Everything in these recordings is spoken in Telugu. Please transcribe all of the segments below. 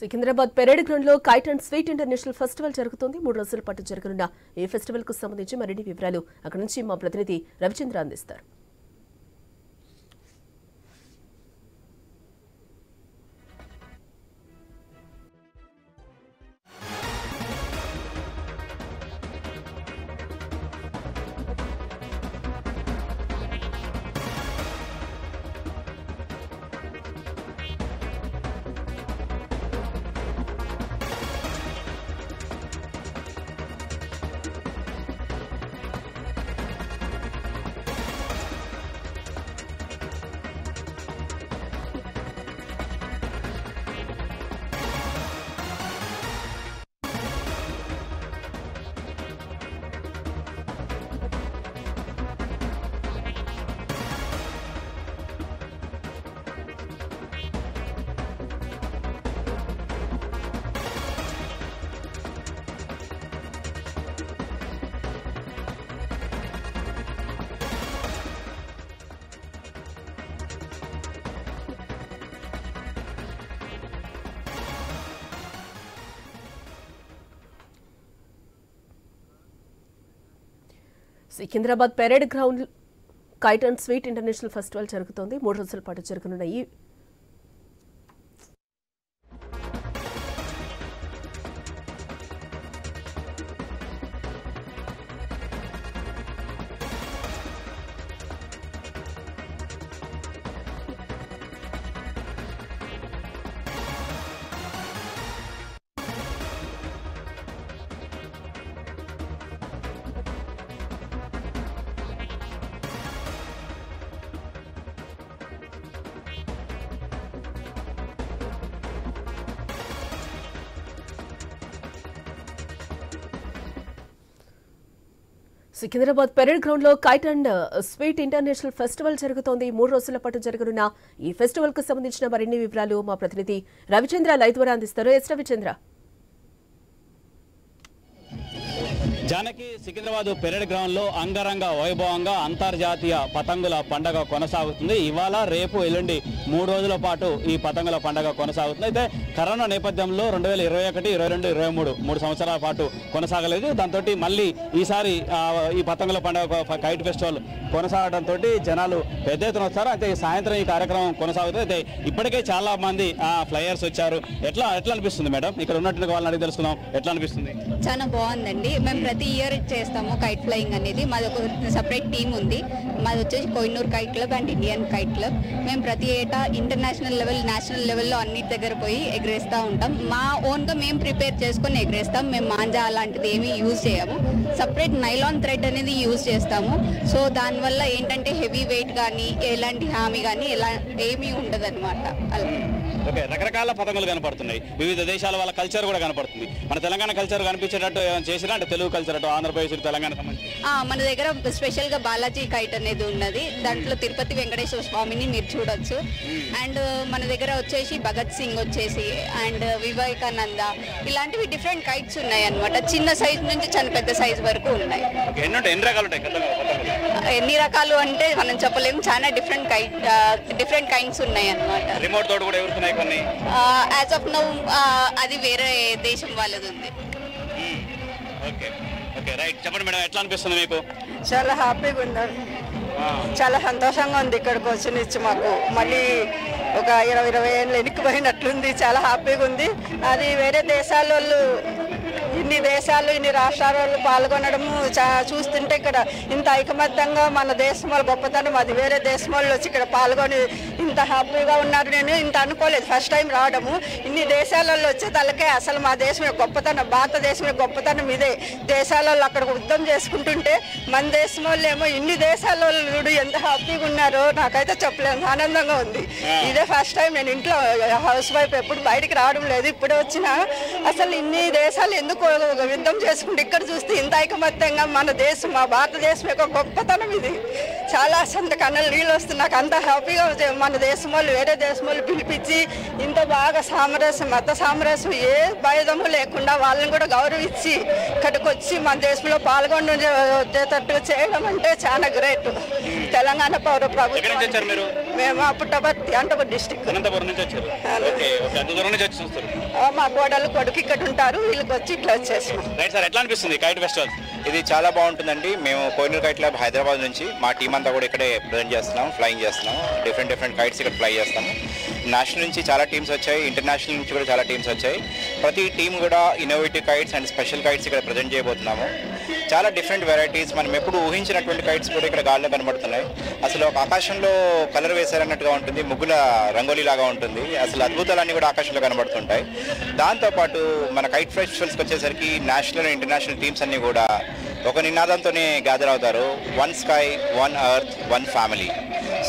సికింద్రాబాద్ పెరేడ్ గ్రౌండ్ లో kite and sweet international festival జరుగుతోంది. 3 రోజుల పాటు జరగనున్న ఈ ఫెస్టివల్ కు సంబంధించి మరిన్ని వివరాలు అక్కడి నుంచి మా ప్రతినిధి రవిచంద్ర అందిస్తారు. Secunderabad parade ground kite and sweet international festival జరుగుతోంది. 3 రోజుల పాటు జరగనున్న ఈ సికింద్రాబాద్ పెరేడ్ గ్రౌండ్ లో kite and sweet international festival జరుగుతోంది. 3 రోజుల పాటు జరగనున్న ఈ ఫెస్టివల్ కు సంబంధించిన మరిన్ని వివరాలు మా ప్రతినిధి రవిచంద్ర లైవ్ ద్వారా అందిస్తారు. S Ravichandra. Janaki, Secunderabad parade ground లో అంగరంగ వైభవంగా అంతర్జాతీయ పతంగుల పండుగ కొనసాగుతుంది. ఇవాళ రేపు ఎల్లుండి 3 రోజుల పాటు ఈ పతంగుల పండుగ కొనసాగుతుంది. అయితే కరోనా నేపథ్యంలో 2021, 22, 23 3 సంవత్సరాల పాటు కొనసాగలేదు. దాంతో మళ్ళీ ఈసారి ఈ పతంగుల పండుగ కైట్ ఫెస్టివల్ కొనసాగడంతో జనాలు పెద్ద ఎత్తున వస్తారు. అయితే సాయంత్రం ఈ కార్యక్రమం కొనసాగుతుంది. అయితే ఇప్పటికే చాలా మంది ఫ్లైయర్స్ వచ్చారు. ఎట్లా అనిపిస్తుంది మేడం? ఇక్కడ ఉన్నట్టు వాళ్ళని అడిగి తెలుసుకుందాం. ఎట్లా అనిపిస్తుంది? చాలా బాగుందండి. మేము ప్రతి ఇయర్ చేస్తాము కైట్ ఫ్లయింగ్ అనేది. మాది ఒక సపరేట్ టీమ్ ఉంది. మాది వచ్చేసి Kohinoor kite club and Indian kite club. మేము ప్రతి ఏటా ఇంటర్నేషనల్ లెవెల్, నేషనల్ లెవెల్లో అన్నిటి దగ్గర పోయి ఎగరేస్తూ ఉంటాం. మా ఓన్గా మేము ప్రిపేర్ చేసుకొని ఎగరేస్తాం. మేము మాంజా అలాంటిది ఏమీ యూజ్ చేయము. సపరేట్ నైలాన్ థ్రెడ్ అనేది యూజ్ చేస్తాము. సో దానివల్ల ఏంటంటే హెవీ వెయిట్ కానీ ఎలాంటి హామీ కానీ ఏమీ ఉండదు అనమాట. అలా ఓకే, రకరకాల పతంగులు కనపడుతున్నాయి. వివిధ దేశాల వాళ్ళ కల్చర్ కూడా కనపడుతుంది. మన తెలంగాణ కల్చర్ కనిపించేటట్టు ఏమైనా చేసినా అంటే తెలుగు కల్చర్ అటు ఆంధ్రప్రదేశ్, తెలంగాణ మన దగ్గర స్పెషల్గా బాలాజీ కైట్ అనేది ఉన్నది. దాంట్లో తిరుపతి వెంకటేశ్వర స్వామిని మీరు చూడొచ్చు. అండ్ మన దగ్గర వచ్చేసి భగత్ సింగ్ వచ్చేసి అండ్ వివేకానంద ఇలాంటివి డిఫరెంట్ కైట్స్ ఉన్నాయి అనమాట. చిన్న సైజ్ నుంచి చాలా పెద్ద సైజ్ వరకు ఉన్నాయి. ఎన్ని రకాలు అంటే మనం చెప్పలేము. చాలా డిఫరెంట్ కైండ్స్ ఉన్నాయి అనమాట. రిమోట్ తోటి కూడా ఎగురుతున్నాయి కొన్ని. యాజ్ ఆఫ్ నౌ అది వేరే దేశం వాళ్ళది ఉంది. Okay okay right. చెప్పండి మేడం, ఎట్లా అనిపిస్తుంది మీకు? చాలా హ్యాపీగా ఉందండి. చాలా సంతోషంగా ఉంది ఇక్కడికి వచ్చినిచ్చి మాకు. మళ్ళీ ఒక 20 ఏళ్ళు వెనక్కిపోయినట్లుంది. చాలా హ్యాపీగా ఉంది. అది వేరే దేశాల వాళ్ళు, ఇన్ని దేశాలు, ఇన్ని రాష్ట్రాల వాళ్ళు పాల్గొనడము చూస్తుంటే ఇక్కడ ఇంత ఐకమత్యంగా మన దేశం వాళ్ళ గొప్పతనం, అది వేరే దేశం వాళ్ళు వచ్చి ఇక్కడ పాల్గొని ఇంత హ్యాపీగా ఉన్నారు. నేను ఇంత అనుకోలేదు ఫస్ట్ టైం రావడము. ఇన్ని దేశాలలో వచ్చే తలకే అసలు మా దేశం యొక్క గొప్పతనం, భారతదేశం యొక్క గొప్పతనం ఇదే. దేశాలలో అక్కడ యుద్ధం చేసుకుంటుంటే మన దేశం వాళ్ళు ఏమో ఇన్ని దేశాల వాళ్ళు ఎంత హ్యాపీగా ఉన్నారో నాకైతే చెప్పలేను. ఆనందంగా ఉంది. ఇదే ఫస్ట్ టైం. నేను ఇంట్లో హౌస్ వైఫ్, ఎప్పుడు బయటికి రావడం లేదు. ఇప్పుడే వచ్చిన అసలు ఇన్ని దేశాలు ఎందుకు యుద్ధం చేసుకుంటే ఇక్కడ చూస్తే ఇంత ఐకమత్యంగా మన దేశం, మా భారతదేశం యొక్క గొప్పతనం ఇది. చాలా సంత కన్నులు నీళ్ళు వస్తుంది. నాకు అంత హ్యాపీగా మన దేశం వాళ్ళు వేరే దేశం వాళ్ళు పిలిపించి ఇంత బాగా సామరస్యం, మత సామరస్యం ఏ భేదము లేకుండా వాళ్ళని కూడా గౌరవించి ఇక్కడికి వచ్చి మన దేశంలో పాల్గొనేటట్టు చేయడం అంటే చాలా గ్రేట్. తెలంగాణ పౌర ప్రభుత్వం. మేము పుట్టపర్తి, అనంతపురం డిస్టిక్. మా కోడలు కొడుకు ఇక్కడ ఉంటారు, వీళ్ళకి వచ్చి ఇట్లా వచ్చేసాం. ఎట్లా అనిపిస్తుంది కైట్ ఫెస్టివల్? ఇది చాలా బాగుంటుందండి. మేము కోహినూర్ కైట్ క్లబ్ హైదరాబాద్ నుంచి మా టీం అంతా కూడా ఇక్కడే ప్రజెంట్ చేస్తున్నాం, ఫ్లయింగ్ చేస్తున్నాం. డిఫరెంట్ కైట్స్ ఇక్కడ ఫ్లై చేస్తాము. నేషనల్ నుంచి చాలా టీమ్స్ వచ్చాయి, ఇంటర్నేషనల్ నుంచి కూడా చాలా టీమ్స్ వచ్చాయి. ప్రతి టీం కూడా innovative kites and special kites ఇక్కడ ప్రజెంట్ చేయబోతున్నాము. చాలా డిఫరెంట్ వెరైటీస్, మనం ఎప్పుడు ఊహించినటువంటి కైట్స్ కూడా ఇక్కడ గాల్లో కనబడుతున్నాయి. అసలు ఒక ఆకాశంలో కలర్ వేశారన్నట్టుగా ఉంటుంది, ముగ్గుల రంగోలీ లాగా ఉంటుంది. అసలు అద్భుతాలన్నీ కూడా ఆకాశంలో కనబడుతుంటాయి. దాంతోపాటు మన కైట్ ఫెస్టివల్స్కి వచ్చేసరికి నేషనల్ అండ్ ఇంటర్నేషనల్ టీమ్స్ అన్నీ కూడా ఒక నినాదంతోనే గ్యాదర్ అవుతారు. 1 స్కై 1 ఎర్త్ 1 ఫ్యామిలీ.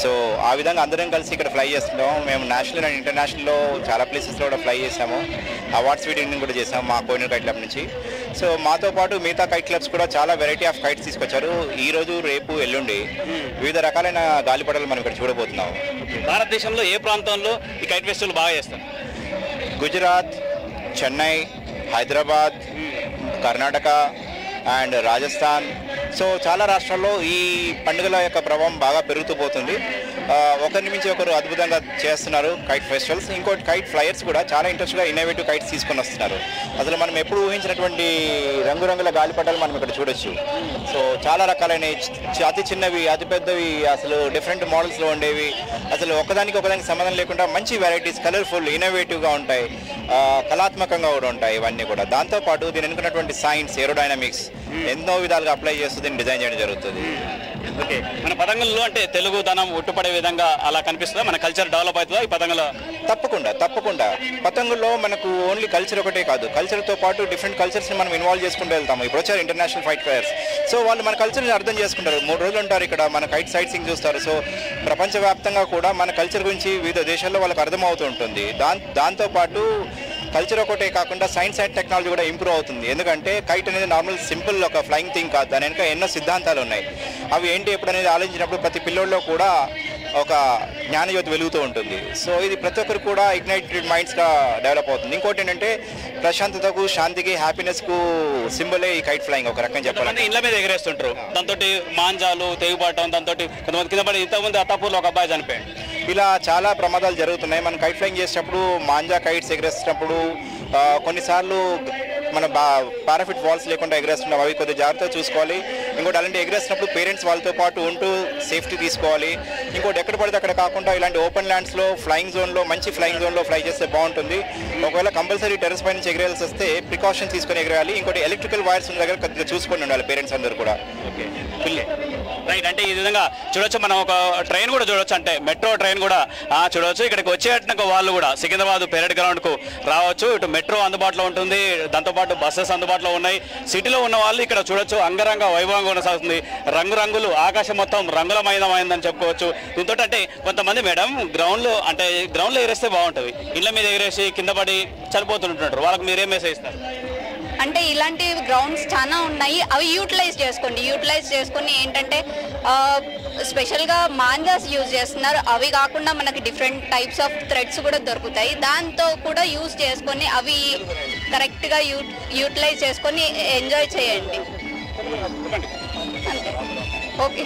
సో ఆ విధంగా అందరం కలిసి ఇక్కడ ఫ్లై చేస్తున్నాం. మేము నేషనల్ అండ్ ఇంటర్నేషనల్లో చాలా ప్లేసెస్లో కూడా ఫ్లై చేసాము. అవార్డ్స్ వీటింగ్ కూడా చేసాము మా కోహినూర్ కైట్ క్లబ్ నుంచి. సో మాతో పాటు మిగతా కైట్ క్లబ్స్ కూడా చాలా వెరైటీ ఆఫ్ కైట్స్ తీసుకొచ్చారు. ఈ రోజు, రేపు, ఎల్లుండి వివిధ రకాలైన గాలిపటాలు మనం ఇక్కడ చూడబోతున్నాం. భారతదేశంలో ఏ ప్రాంతంలో ఈ కైట్ ఫెస్టివల్ బాగా చేస్తారు? గుజరాత్, చెన్నై, హైదరాబాద్, కర్ణాటక అండ్ రాజస్థాన్. సో చాలా రాష్ట్రాల్లో ఈ పండుగల యొక్క ప్రభావం బాగా పెరుగుతూ పోతుంది. ఒకరి నుంచి ఒకరు అద్భుతంగా చేస్తున్నారు కైట్ ఫెస్టివల్స్. ఇంకోటి కైట్ ఫ్లయర్స్ కూడా చాలా ఇంట్రెస్ట్గా ఇన్నోవేటివ్ కైట్స్ తీసుకొని వస్తున్నారు. అసలు మనం ఎప్పుడు ఊహించినటువంటి రంగురంగుల గాలిపటాలు మనం ఇక్కడ చూడొచ్చు. సో చాలా రకాలైన అతి చిన్నవి, అతి పెద్దవి, అసలు డిఫరెంట్ మోడల్స్లో ఉండేవి. అసలు ఒకదానికి సంబంధం లేకుండా మంచి వెరైటీస్, కలర్ఫుల్, ఇన్నోవేటివ్గా ఉంటాయి, కళాత్మకంగా కూడా ఉంటాయి ఇవన్నీ కూడా. దాంతోపాటు దీని అనుకున్నటువంటి సైన్స్, ఏరోడైనమిక్స్ ఎన్నో విధాలుగా అప్లై చేస్తూ దీన్ని డిజైన్ చేయడం జరుగుతుంది. ఓకే, మన పతంగుల్లో అంటే తెలుగుదనం ఉట్టుపడే విధంగా అలా కనిపిస్తుందా? మన కల్చర్ డెవలప్ అవుతుందా ఈ పతంగులో? తప్పకుండా పతంగుల్లో మనకు ఓన్లీ కల్చర్ ఒకటే కాదు, కల్చర్తో పాటు డిఫరెంట్ కల్చర్స్ని మనం ఇన్వాల్వ్ చేసుకుంటూ వెళ్తాము. ఇప్పుడు వచ్చారు ఇంటర్నేషనల్ ఫైట్ ఫైర్స్. సో వాళ్ళు మన కల్చర్ని అర్థం చేసుకుంటారు. 3 రోజులు ఉంటారు ఇక్కడ, మన కైట్ సైట్ సీయింగ్ చూస్తారు. సో ప్రపంచవ్యాప్తంగా కూడా మన కల్చర్ గురించి వివిధ దేశాల్లో వాళ్ళకి అర్థమవుతూ ఉంటుంది. దాంతోపాటు కల్చర్ ఒకటే కాకుండా సైన్స్ అండ్ టెక్నాలజీ కూడా ఇంప్రూవ్ అవుతుంది. ఎందుకంటే కైట్ అనేది నార్మల్ సింపుల్ ఒక ఫ్లయింగ్ థింగ్ కాదు, దాని వెనుక ఎన్నో సిద్ధాంతాలు ఉన్నాయి. అవి ఏంటి ఎప్పుడు అనేది ఆలోచించినప్పుడు ప్రతి పిల్లోల్లో కూడా ఒక జ్ఞానజ్యోతి వెలుగుతూ ఉంటుంది. సో ఇది ప్రతి ఒక్కరు కూడా ఇగ్నైటెడ్ మైండ్స్గా డెవలప్ అవుతుంది. ఇంకోటి ఏంటంటే ప్రశాంతతకు, శాంతికి, హ్యాపీనెస్కు సింబలే ఈ కైట్ ఫ్లయింగ్ ఒక రకంగా చెప్పాలంటే. ఇళ్ళ మీద ఎగరేస్తుంటారు, దాంతో మాంజాలు తెగిపడటం, దాంతో కొంతమంది కింద పడి. ఇంతకుముందు అత్తాపూర్లో ఒక అబ్బాయి చనిపోయాడు. ఇలా చాలా ప్రమాదాలు జరుగుతున్నాయి. మనం కైట్ ఫ్లయింగ్ చేసేటప్పుడు, మాంజా కైట్స్ ఎగరేసేటప్పుడు కొన్నిసార్లు మన పారాఫిట్ వాల్స్ లేకుండా ఎగరేస్తున్నాం, అవి కొద్దిగా జాగ్రత్తగా చూసుకోవాలి. ఇంకోటి అలాంటి ఎగరేసినప్పుడు పేరెంట్స్ వాళ్ళతో పాటు ఉంటూ సేఫ్టీ తీసుకోవాలి. ఇంకోటి ఎక్కడ పడితే అక్కడ కాకుండా ఇలాంటి ఓపెన్ ల్యాండ్స్లో ఫ్లయింగ్ జోన్లో, మంచి ఫ్లయింగ్ జోన్లో ఫ్లై చేస్తే బాగుంటుంది. ఒకవేళ కంపల్సరీ టెర్రస్ పై నుంచి ఎగరేయాల్సి వస్తే ప్రికాషన్ తీసుకొని ఎగరేయాలి. ఇంకోటి ఎలక్ట్రికల్ వైర్స్ ఉన్న దగ్గర కొద్దిగా చూసుకొని ఉండాలి పేరెంట్స్ అందరూ కూడా. Okay, right. అంటే ఈ విధంగా చూడొచ్చు, మనం ఒక ట్రైన్ కూడా చూడొచ్చు, అంటే మెట్రో ట్రైన్ కూడా చూడవచ్చు. ఇక్కడికి వచ్చేటట్టుగా వాళ్ళు కూడా సికింద్రాబాద్ పెరేడ్ గ్రౌండ్కు రావచ్చు. ఇటు మెట్రో అందుబాటులో ఉంటుంది, దాంతోపాటు బస్సెస్ అందుబాటులో ఉన్నాయి. సిటీలో ఉన్న వాళ్ళు ఇక్కడ చూడొచ్చు, అంగరంగ వైభవంగా కొనసాగుతుంది. రంగురంగులు, ఆకాశం మొత్తం రంగులమయమైందని చెప్పుకోవచ్చు. దీంతో అంటే కొంతమంది మేడం గ్రౌండ్లో ఎగరేస్తే బాగుంటుంది, ఇళ్ళ మీద ఎగరేసి కింద పడి చనిపోతుంటుంటారు. వాళ్ళకి మీరేం మెసేజ్ ఇస్తారు? అంటే ఇలాంటి గ్రౌండ్స్ చాలా ఉన్నాయి, అవి యూటిలైజ్ చేసుకొని ఏంటంటే స్పెషల్గా మాంజాస్ యూజ్ చేస్తున్నారు. అవి కాకుండా మనకి డిఫరెంట్ టైప్స్ ఆఫ్ థ్రెడ్స్ కూడా దొరుకుతాయి, దాంతో కూడా యూజ్ చేసుకొని అవి కరెక్ట్గా యూటిలైజ్ చేసుకొని ఎంజాయ్ చేయండి. అంతే. Okay,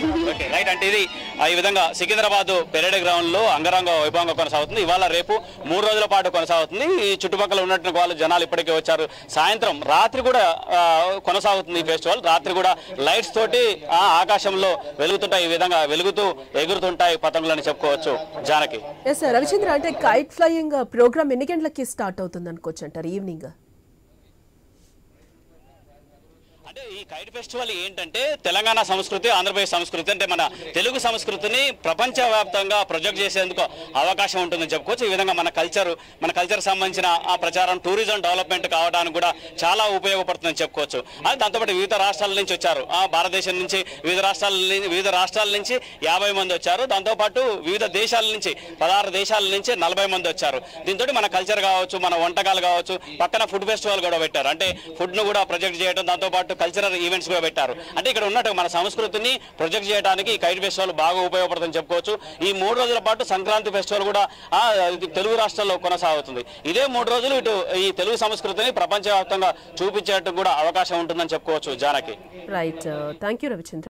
right. అంటే ఇది ఈ విధంగా సికింద్రాబాద్ పెరేడ్ గ్రౌండ్ లో అంగరంగ వైభవంగా కొనసాగుతుంది. ఇవాళ రేపు 3 రోజుల పాటు కొనసాగుతుంది. ఈ చుట్టుపక్కల ఉన్నటువంటి వాళ్ళు జనాలు ఇప్పటికే వచ్చారు. సాయంత్రం రాత్రి కూడా కొనసాగుతుంది ఈ ఫెస్టివల్. రాత్రి కూడా లైట్స్ తోటి ఆకాశంలో వెలుగుతుంటాయి, ఈ విధంగా వెలుగుతూ ఎగురుతుంటాయి పతంగులని చెప్పుకోవచ్చు. జానకి. రవిచంద్ర, అంటే కైట్ ఫ్లయింగ్ ప్రోగ్రామ్ ఎన్ని గంటలకి స్టార్ట్ అవుతుంది అనుకోవచ్చు అంటారు? ఈవినింగ్. అంటే ఈ కైట్ ఫెస్టివల్ ఏంటంటే తెలంగాణ సంస్కృతి, ఆంధ్రప్రదేశ్ సంస్కృతి, అంటే మన తెలుగు సంస్కృతిని ప్రపంచవ్యాప్తంగా ప్రొజెక్ట్ చేసేందుకు అవకాశం ఉంటుందని చెప్పుకోవచ్చు. ఈ విధంగా మన కల్చర్ సంబంధించిన ఆ ప్రచారం, టూరిజం డెవలప్మెంట్ కావడానికి కూడా చాలా ఉపయోగపడుతుందని చెప్పుకోవచ్చు. దాంతోపాటు వివిధ రాష్ట్రాల నుంచి వచ్చారు, భారతదేశం నుంచి వివిధ రాష్ట్రాల నుంచి 50 మంది వచ్చారు. దాంతోపాటు వివిధ దేశాల నుంచి 16 దేశాల నుంచి 40 మంది వచ్చారు. దీంతో మన కల్చర్ కావచ్చు, మన వంటకాలు కావచ్చు, పక్కన ఫుడ్ ఫెస్టివల్ కూడా పెట్టారు. అంటే ఫుడ్ను కూడా ప్రొజెక్ట్ చేయడం, దాంతోపాటు కల్చరల్ కల్చరల్ ఈవెంట్స్ కూడా పెట్టారు. అంటే ఇక్కడ ఉన్నట్టు మన సంస్కృతిని ప్రొజెక్ట్ చేయడానికి ఈ కైట్ ఫెస్టివల్ బాగా ఉపయోగపడుతుందని చెప్పుకోవచ్చు. ఈ 3 రోజుల పాటు సంక్రాంతి ఫెస్టివల్ కూడా తెలుగు రాష్ట్రాల్లో కొనసాగుతుంది. ఇదే 3 రోజులు ఇటు ఈ తెలుగు సంస్కృతిని ప్రపంచవ్యాప్తంగా చూపించేందుకు కూడా అవకాశం ఉంటుందని చెప్పుకోవచ్చు. Janaki. Right, thank you Ravichandra.